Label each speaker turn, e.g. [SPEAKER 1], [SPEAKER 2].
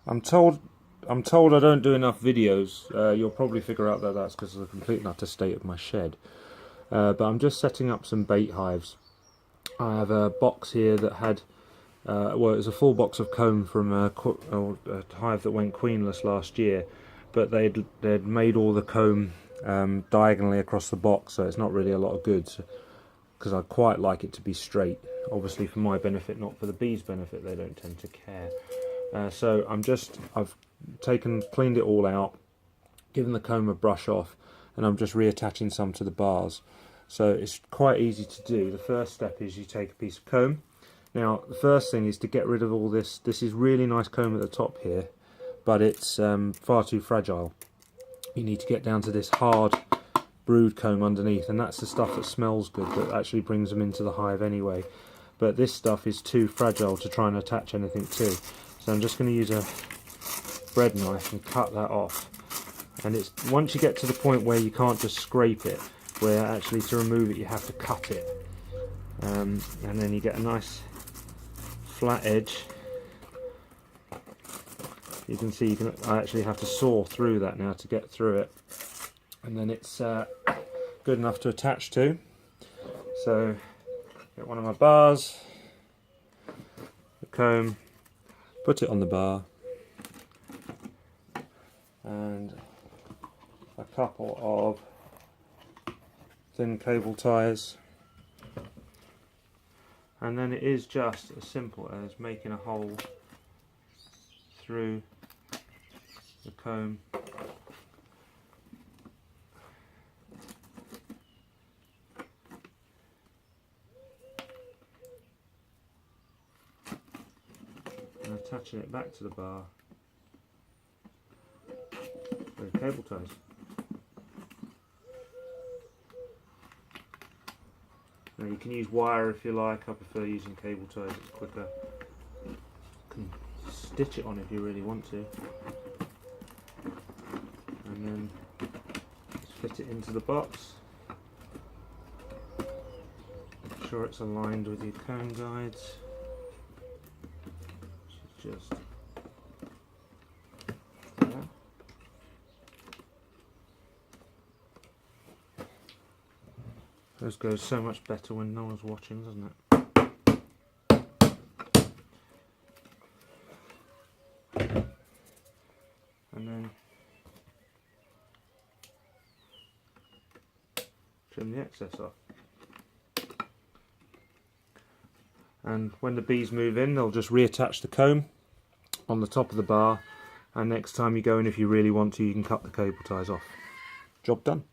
[SPEAKER 1] I'm told I don't do enough videos. You'll probably figure out that that's because of the complete and utter state of my shed. But I'm just setting up some bait hives. I have a box here that had, well, it was a full box of comb from a hive that went queenless last year, but they'd made all the comb diagonally across the box, so it's not really a lot of good, because I quite like it to be straight, obviously for my benefit, not for the bees' benefit. They don't tend to care. So I've cleaned it all out, given the comb a brush off, and I'm just reattaching some to the bars. So it's quite easy to do. The first step is you take a piece of comb. Now the first thing is to get rid of all this. This is really nice comb at the top here, but it's far too fragile. You need to get down to this hard brood comb underneath, and that's the stuff that smells good, that actually brings them into the hive anyway. But this stuff is too fragile to try and attach anything to. So I'm just going to use a bread knife and cut that off. And it's once you get to the point where you can't just scrape it, where actually to remove it you have to cut it, and then you get a nice flat edge. You can see I actually have to saw through that now to get through it, and then it's good enough to attach to. So get one of my bars, the comb, put it on the bar, and a couple of thin cable ties, and then it is just as simple as making a hole through the comb and attaching it back to the bar with cable ties. Now you can use wire if you like. I prefer using cable ties, it's quicker. You can stitch it on if you really want to. And then just fit it into the box. Make sure it's aligned with your comb guides. Just there. This goes so much better when no one's watching, doesn't it? And then trim the excess off. And when the bees move in, they'll just reattach the comb on the top of the bar, and next time you go in, if you really want to, you can cut the cable ties off. Job done.